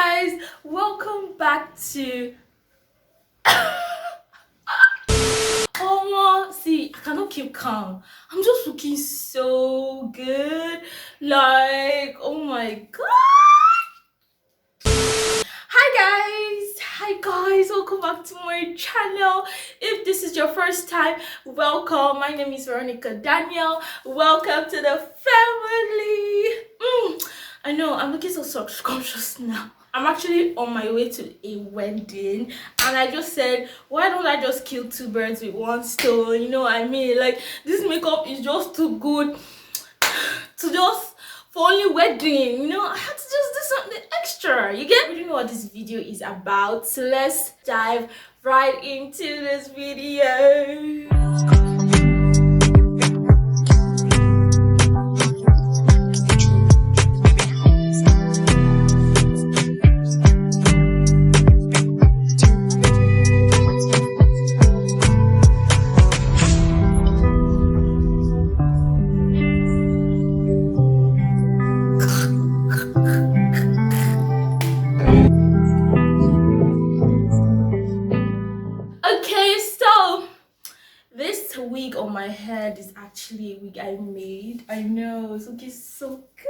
guys, welcome back to see, I cannot keep calm. I'm just looking so good. Like, oh my god. Hi guys, welcome back to my channel. If this is your first time, welcome. My name is Veronica Daniel. Welcome to the family. I know I'm looking so subconscious now. I'm actually on my way to a wedding, and I just said, why don't I just kill two birds with one stone? You know what I mean? Like, this makeup is just too good to just for only wedding. You know, I had to just do something extra. You get? I don't know what this video is about, so let's dive right into this video. Okay, so this wig on my head is actually a wig I made. I know, it's looking so good.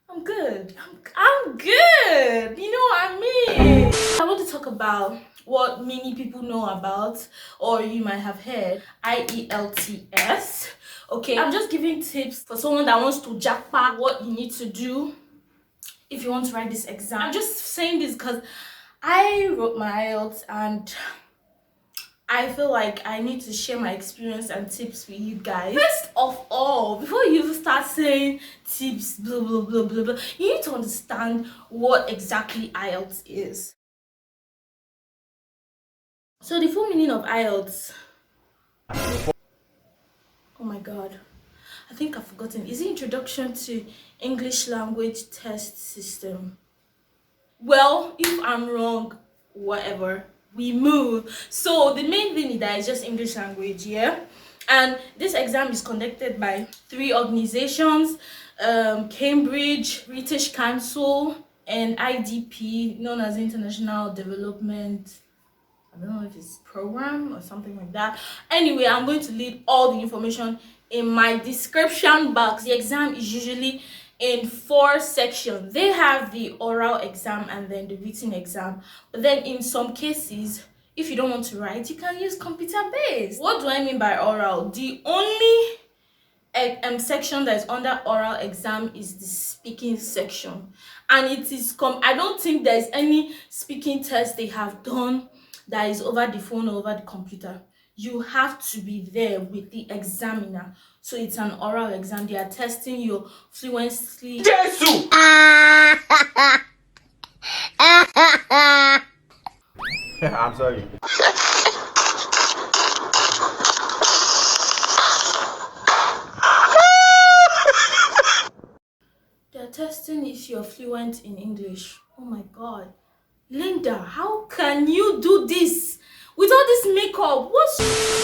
I'm good. I'm good. You know what I mean? I want to talk about what many people know about, or you might have heard, IELTS. Okay, I'm just giving tips for someone that wants to jackpot what you need to do if you want to write this exam. I'm just saying this because I wrote my IELTS and I feel like I need to share my experience and tips with you guys. First of all, before you even start saying tips, blah blah blah blah blah, you need to understand what exactly IELTS is. So the full meaning of IELTS, oh my god, I think I've forgotten, is the Introduction to English Language Test System. Well, if I'm wrong, whatever, we move. So the main thing is that it's just English language, yeah? And this exam is conducted by 3 organizations, Cambridge, British Council, and IDP, known as International Development, I don't know if it's program or something like that. Anyway, I'm going to leave all the information in my description box. The exam is usually in 4 sections. They have the oral exam and then the written exam. But then in some cases, if you don't want to write, you can use computer based. What do I mean by oral? The only section that is under oral exam is the speaking section, and it is I don't think there's any speaking test they have done that is over the phone or over the computer. You have to be there with the examiner. So it's an oral exam. They are testing your fluency. Jesus! I'm sorry. They're testing if you're fluent in English. Oh my god. Linda, how can you do this with all this makeup?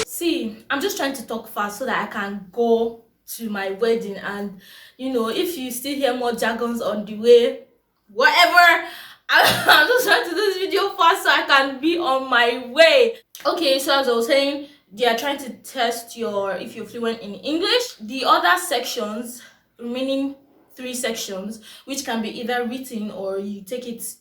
See, I'm just trying to talk fast so that I can go to my wedding, and you know, if you still hear more jargons on the way, whatever, I'm just trying to do this video fast so I can be on my way. Okay, so as I was saying, they are trying to test if you're fluent in English. The other sections, remaining 3 sections, which can be either written or you take it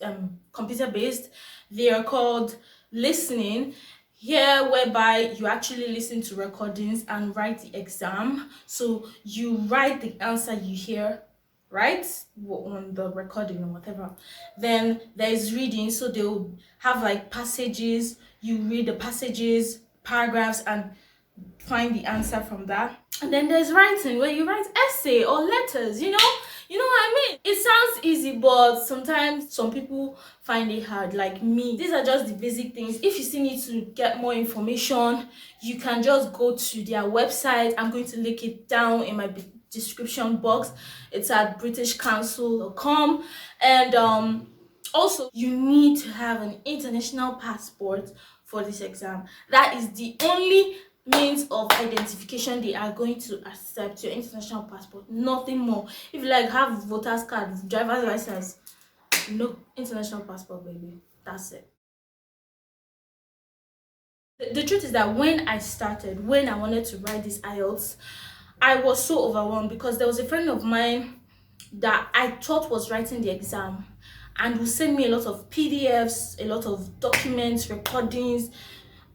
computer based, they are called listening, here whereby you actually listen to recordings and write the exam. So you write the answer you hear, right, on the recording or whatever. Then there is reading, so they'll have like passages, you read the passages, paragraphs, and find the answer from that. And then there's writing, where you write essay or letters. You know what I mean? It sounds easy, but sometimes some people find it hard, like me. These are just the basic things. If you still need to get more information, you can just go to their website. I'm going to link it down in my description box. It's at britishcouncil.com. And also, you need to have an international passport for this exam. That is the only means of identification they are going to accept, your international passport, nothing more. If you like have voter's card, driver's license, no, international passport, baby, that's it. The truth is that when I wanted to write this IELTS, I was so overwhelmed because there was a friend of mine that I thought was writing the exam and would send me a lot of PDFs, a lot of documents, recordings,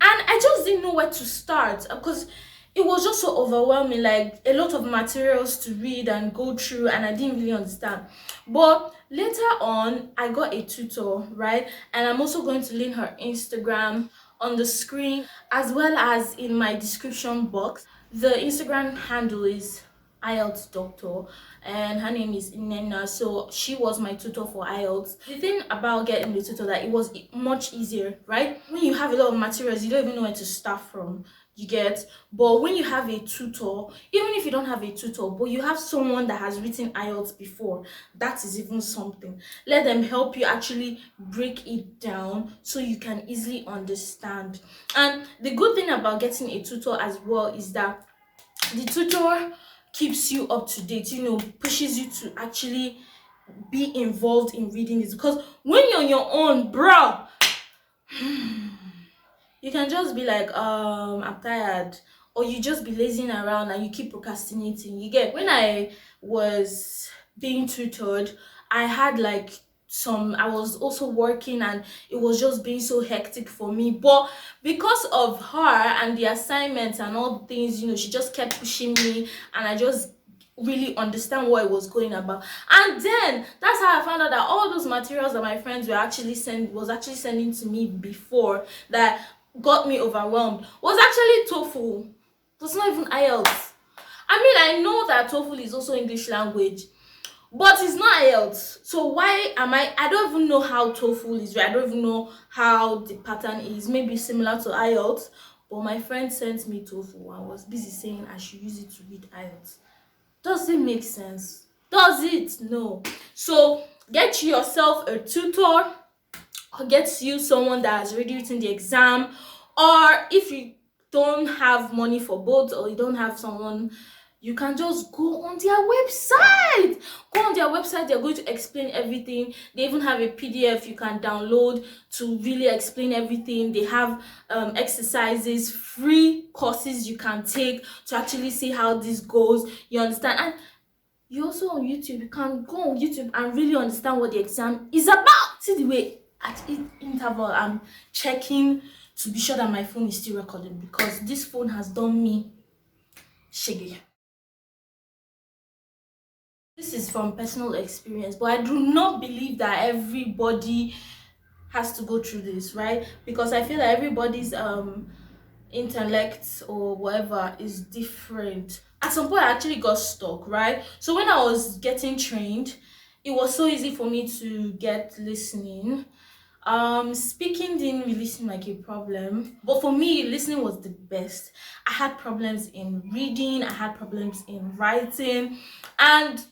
and I just didn't know where to start because it was just so overwhelming, like a lot of materials to read and go through, and I didn't really understand. But later on, I got a tutor, right? And I'm also going to link her Instagram on the screen as well as in my description box. The Instagram handle is IELTS doctor, and her name is Inena. So she was my tutor for IELTS. The thing about getting the tutor, that it was much easier, right? When you have a lot of materials, you don't even know where to start from, you get. But when you have a tutor, even if you don't have a tutor but you have someone that has written IELTS before, that is even something. Let them help you actually break it down so you can easily understand. And the good thing about getting a tutor as well is that the tutor keeps you up to date, pushes you to actually be involved in reading this, because when you're on your own, bro, you can just be like, I'm tired, or you just be lazing around and you keep procrastinating. You get. When I was being tutored, I had like I was also working, and it was just being so hectic for me. But because of her and the assignments and all the things, she just kept pushing me, and I just really understand what it was going about. And then that's how I found out that all those materials that my friends were actually sending to me before, that got me overwhelmed, was actually TOEFL. It was not even IELTS. I mean, I know that TOEFL is also English language, but it's not IELTS. So why am I don't even know how TOEFL is, right? I don't even know how the pattern is. Maybe similar to IELTS, but my friend sent me TOEFL and was busy saying I should use it to read IELTS. Does it make sense? Does it? No. So get yourself a tutor, or get you someone that has already written the exam, or if you don't have money for both, or you don't have someone, you can just go on their website. They're going to explain everything. They even have a PDF you can download to really explain everything. They have exercises, free courses you can take to actually see how this goes, you understand. And you also on YouTube, you can go on YouTube and really understand what the exam is about. See the way at interval I'm checking to be sure that my phone is still recording, because this phone has done me shaggy. This is from personal experience, but I do not believe that everybody has to go through this, right? Because I feel that everybody's intellect or whatever is different. At some point I actually got stuck, right? So when I was getting trained, it was so easy for me to get listening. Speaking didn't really seem like a problem, but for me listening was the best. I had problems in reading, I had problems in writing, and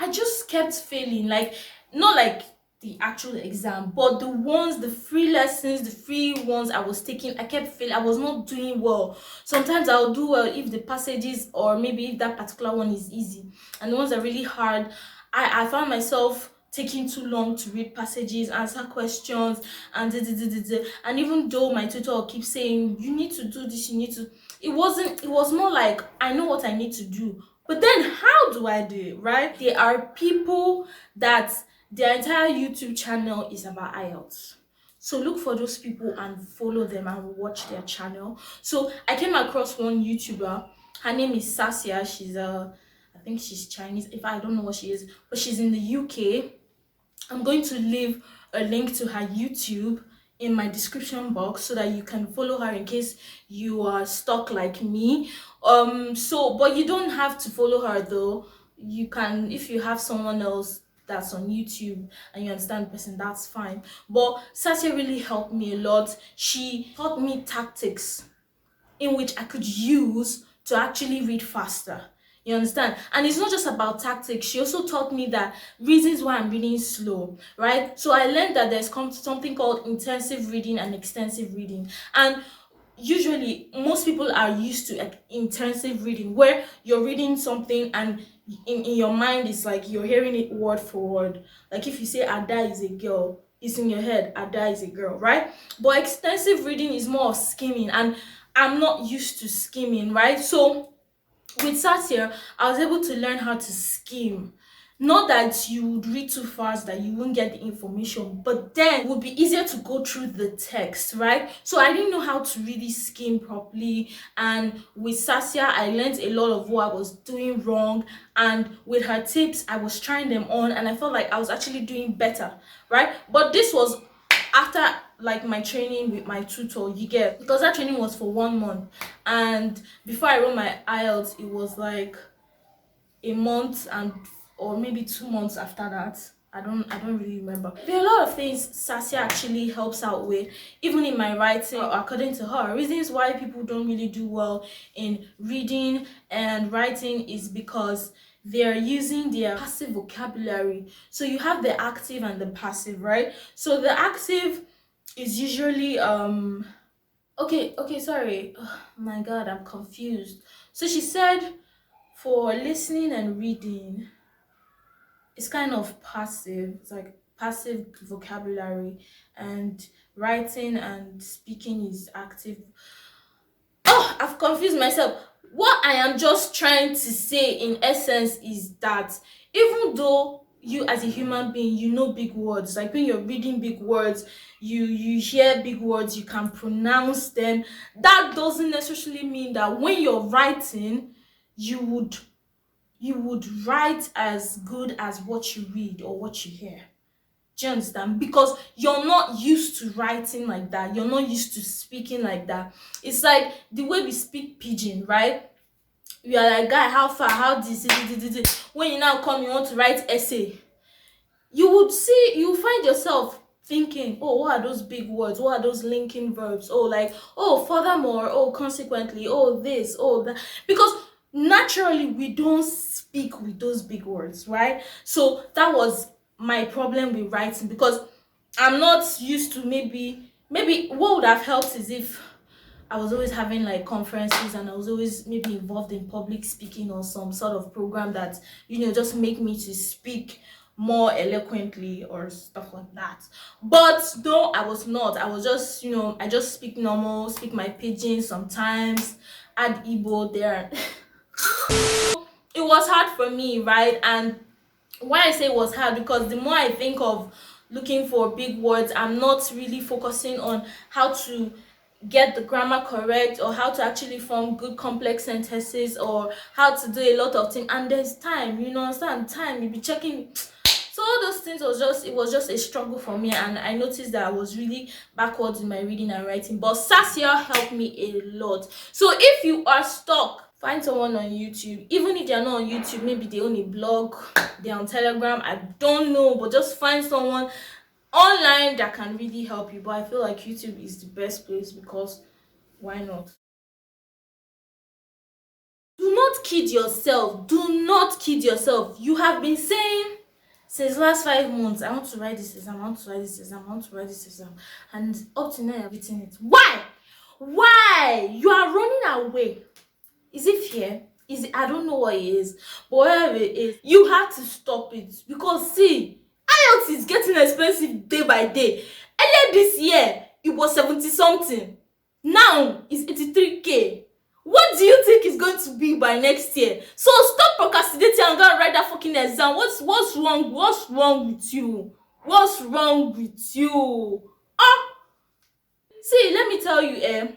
I just kept failing. Like, not like the actual exam, but the free lessons, the free ones I was taking, I kept failing. I was not doing well. Sometimes I'll do well if the passages, or maybe if that particular one is easy, and the ones are really hard, I found myself taking too long to read passages, answer questions, and and even though my tutor keeps saying you need to do this, you need to, it was more like I know what I need to do, but then how do I do it, right? There are people that their entire YouTube channel is about IELTS. So look for those people and follow them and watch their channel. So I came across one YouTuber. Her name is Asiya. I think she's Chinese. If I don't know what she is, but she's in the UK. I'm going to leave a link to her YouTube in my description box so that you can follow her in case you are stuck like me. But you don't have to follow her though. You can, if you have someone else that's on YouTube and you understand the person, that's fine. But Satya really helped me a lot. She taught me tactics in which I could use to actually read faster. You understand? And it's not just about tactics. She also taught me that reasons why I'm reading slow, right? So I learned that there's something called intensive reading and extensive reading. And usually most people are used to like intensive reading where you're reading something and in your mind it's like you're hearing it word for word. Like if you say Ada is a girl, it's in your head Ada is a girl, right? But extensive reading is more of skimming, and I'm not used to skimming, right? So with Satya, I was able to learn how to skim. Not that you would read too fast that you won't get the information, but then it would be easier to go through the text, right? So I didn't know how to really skim properly. And with Satya, I learned a lot of what I was doing wrong. And with her tips, I was trying them on, and I felt like I was actually doing better, right? But this was after like my training with my tutor, you get, because that training was for 1 month, and before I wrote my IELTS it was like a month and or maybe 2 months after that. I don't really remember. There are a lot of things Sasia actually helps out with, even in my writing. According to her, reasons why people don't really do well in reading and writing is because they're using their passive vocabulary. So you have the active and the passive, right? So the active is usually okay, sorry. Oh my god, I'm confused. So she said for listening and reading, it's kind of passive. It's like passive vocabulary, and writing and speaking is active. Oh, I've confused myself. What I am just trying to say in essence is that even though you as a human being, you know big words, like when you're reading big words, you hear big words, you can pronounce them, that doesn't necessarily mean that when you're writing you would write as good as what you read or what you hear. Do you understand? Because you're not used to writing like that. You're not used to speaking like that. It's like the way we speak pidgin, right? We are like, guy, how far? How this? When you now come, you want to write essay. You find yourself thinking, oh, what are those big words? What are those linking verbs? Oh, like, oh, furthermore, oh, consequently, oh, this, oh, that. Because naturally, we don't speak with those big words, right? So that was my problem with writing, because I'm not used to, maybe what would have helped is if I was always having like conferences and I was always maybe involved in public speaking or some sort of program that, just make me to speak more eloquently or stuff like that. But no, I was not. I was just, I just speak normal, speak my pidgin sometimes, add Igbo there. It was hard for me, right? And why I say it was hard, because the more I think of looking for big words, I'm not really focusing on how to get the grammar correct or how to actually form good complex sentences or how to do a lot of things. And there's time, understand, time, you be checking. So all those things it was just a struggle for me, and I noticed that I was really backwards in my reading and writing. But Sasia helped me a lot. So if you are stuck, find someone on YouTube. Even if they're not on YouTube, maybe they own a blog, they're on Telegram, I don't know, but just find someone online that can really help you. But I feel like YouTube is the best place, because why not? Do not kid yourself. Do not kid yourself. You have been saying since last 5 months, I want to write this exam, I want to write this exam, I want to write this exam, and up to now you're written it. Why you are running away? Is it fear? Is it, I don't know what it is, but whatever it is, you have to stop it. Because see, IELTS is getting expensive day by day. Earlier this year it was 70 something, now it's 83k. What do you think is going to be by next year? So stop procrastinating and go and write that fucking exam. What's wrong? What's wrong with you? What's wrong with you? Ah, see, let me tell you,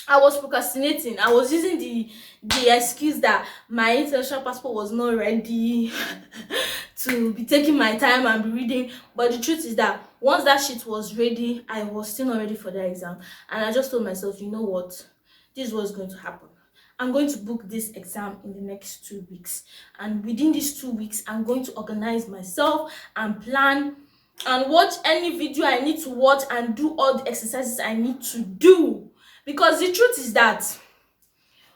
I was procrastinating. I was using the excuse that my international passport was not ready to be taking my time and be reading. But the truth is that once that shit was ready, I was still not ready for the exam. And I just told myself, you know what? This is what's going to happen. I'm going to book this exam in the next 2 weeks. And within these 2 weeks, I'm going to organize myself and plan and watch any video I need to watch and do all the exercises I need to do. Because the truth is that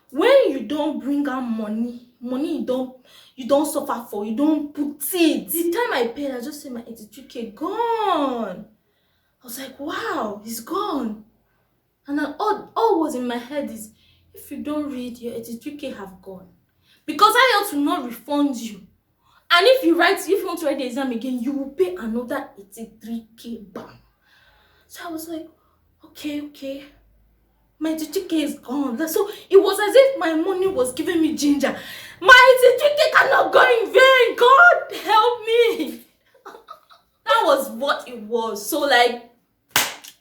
when you don't bring out money you don't suffer for, you don't put it. The time I paid, I just said my 83k gone. I was like, wow, it's gone. And then all was in my head is, if you don't read, your 83k have gone. Because IELTS will not refund you. And if you want to write the exam again, you will pay another 83k back. So I was like, okay. My 83k is gone. So it was as if my money was giving me ginger. My 83k cannot go in vain. God help me. That was what it was. So like,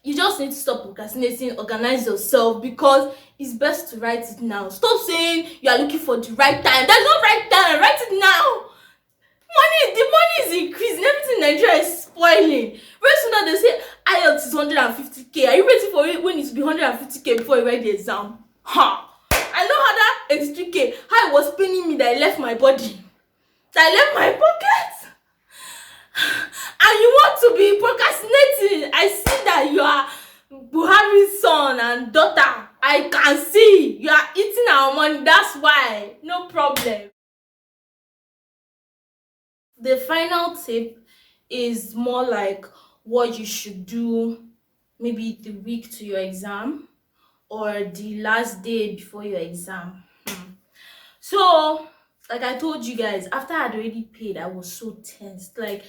you just need to stop procrastinating, organize yourself, because it's best to write it now. Stop saying you are looking for the right time. There's no right time. Write it now. The money is increasing. Everything in Nigeria is spoiling. Very soon now they say IELTS is 150k. Are you ready for it when it's be 150k before you write the exam? Ha! I know how that 83k, how it was paining me that I left my body, that I left my pocket. And you want to be procrastinating. I see that you are Buhari's son and daughter. I can see you are eating our money. That's why. No problem. The final tip is more like what you should do maybe the week to your exam or the last day before your exam. So, like I told you guys, after I had already paid, I was so tense. Like,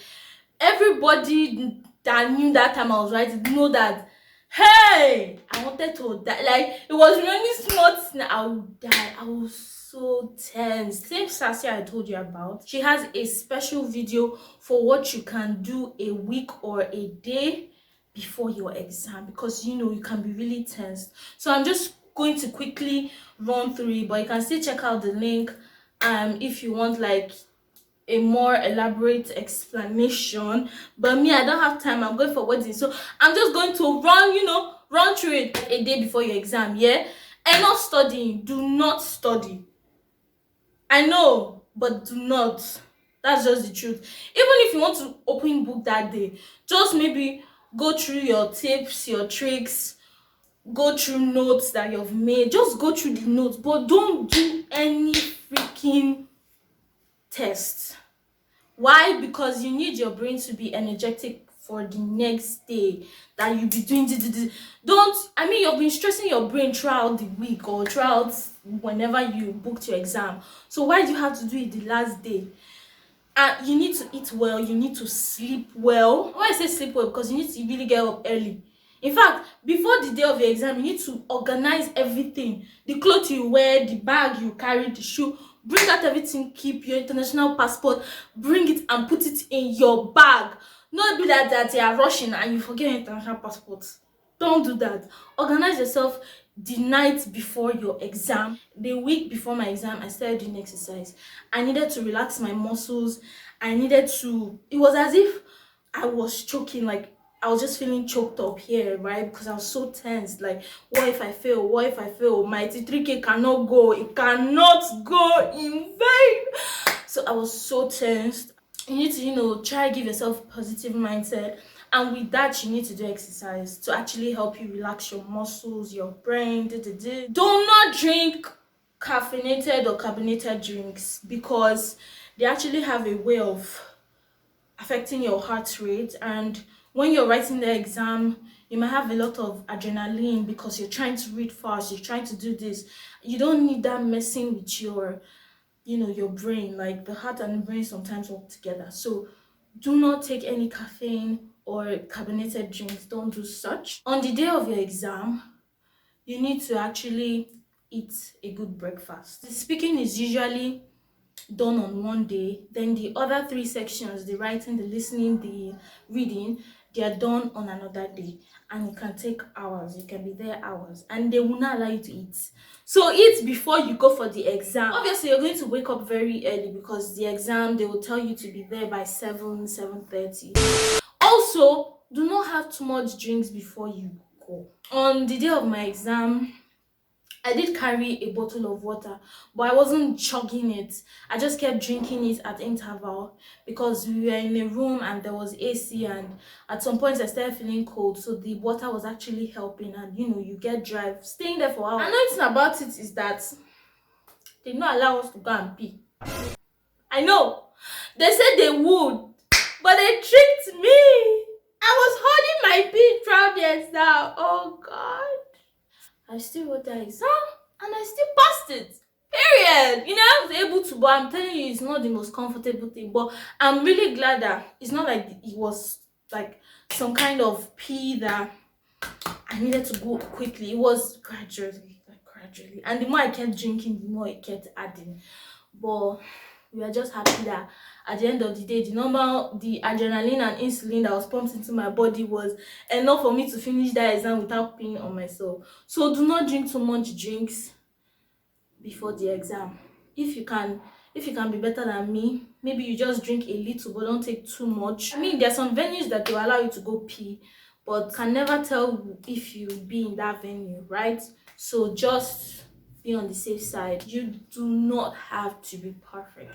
everybody that knew that time I was writing know that, hey, I wanted to die. Like, it was really smart. I would die. I was so tense. Same Sassy I told you about, she has a special video for what you can do a week or a day before your exam, because you can be really tense. So I'm just going to quickly run through it, but you can still check out the link if you want like a more elaborate explanation. But me, I don't have time. I'm going for wedding, so I'm just going to run through it a day before your exam. Yeah, and not studying. Do not study. I know, but do not. That's just the truth. Even if you want to open book that day, just maybe go through your tips, your tricks, go through notes that you've made. Just go through the notes, but don't do any freaking tests. Why? Because you need your brain to be energetic for the next day, that you be doing you've been stressing your brain throughout the week or throughout whenever you booked your exam. So why do you have to do it the last day? And you need to eat well, you need to sleep well. Why I say sleep well? Because you need to really get up early. In fact, before the day of your exam, you need to organize everything. The clothes you wear, the bag you carry, the shoe. Bring out everything, keep your international passport, bring it and put it in your bag. Not be that you are rushing and you forget your international passport. Don't do that. Organize yourself the night before your exam. The week before my exam, I started doing exercise. I needed to relax my muscles. It was as if I was choking, like I was just feeling choked up here, right? Because I was so tense. Like, what if I fail? What if I fail? My 3K cannot go. It cannot go in vain. So I was so tensed. You need to, try give yourself a positive mindset. And with that, you need to do exercise to actually help you relax your muscles, your brain. Do not drink caffeinated or carbonated drinks, because they actually have a way of affecting your heart rate. And when you're writing the exam, you might have a lot of adrenaline because you're trying to read fast, you're trying to do this. You don't need that messing with your brain. Like, the heart and the brain sometimes work together. So do not take any caffeine or carbonated drinks. Don't do such. On the day of your exam, you need to actually eat a good breakfast. The speaking is usually done on one day, then the other three sections, the writing, the listening, the reading, they are done on another day. And it can take hours. You can be there hours, and they will not allow you to eat. So eat before you go for the exam. Obviously, you're going to wake up very early, because the exam, they will tell you to be there by 7:30. Also, do not have too much drinks before you go. On the day of my exam, I did carry a bottle of water, but I wasn't chugging it. I just kept drinking it at interval, because we were in a room and there was AC, and at some points I started feeling cold, so the water was actually helping. And you get dry staying there for hours. Another thing about it is that they did not allow us to go and pee. I know they said they would, but they tricked me. I was holding my pee throughout the exam. Oh God. I still wrote that exam and I still passed it. Period. I was able to, but I'm telling you, it's not the most comfortable thing. But I'm really glad that it's not like it was like some kind of pee that I needed to go quickly. It was gradually, like gradually. And the more I kept drinking, the more it kept adding. But we are just happy that at the end of the day, the adrenaline and insulin that was pumped into my body was enough for me to finish that exam without peeing on myself. So do not drink too much drinks before the exam. If you can be better than me, maybe you just drink a little but don't take too much. I mean, there are some venues that will allow you to go pee, but can never tell if you be in that venue, right? So just be on the safe side. You do not have to be perfect.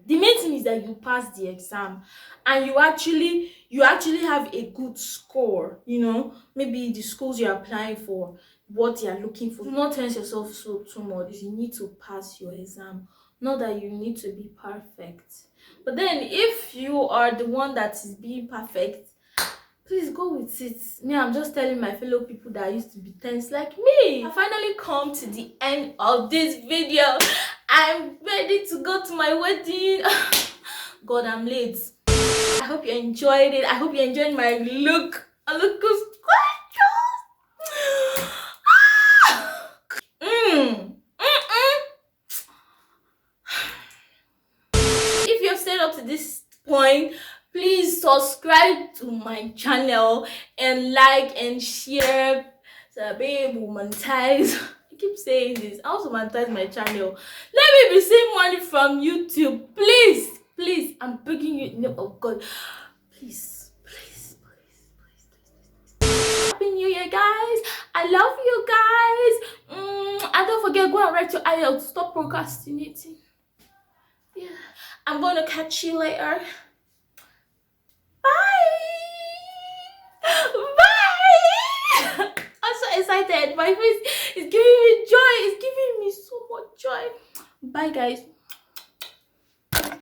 The main thing is that you pass the exam and you actually have a good score. Maybe the schools you're applying for, what you're looking for. Do not tense yourself so too much. You need to pass your exam, not that you need to be perfect. But then if you are the one that is being perfect, please go with it. Me, I'm just telling my fellow people that used to be tense like me. I finally come to the end of this video. I'm ready to go to my wedding. God, I'm late. I hope you enjoyed it. I hope you enjoyed my look. I look gorgeous. If you have stayed up to this point, please subscribe to my channel and like and share so that babe will monetize. I keep saying this. I also monetize my channel. Let me receive money from YouTube. Please, I'm begging you in the name of God. Please. Happy New Year, guys. I love you guys. And don't forget, go and write your IELTS. Stop procrastinating. Yeah. I'm gonna catch you later. Bye. I'm so excited. My face is giving me joy. It's giving me so much joy. Bye, guys.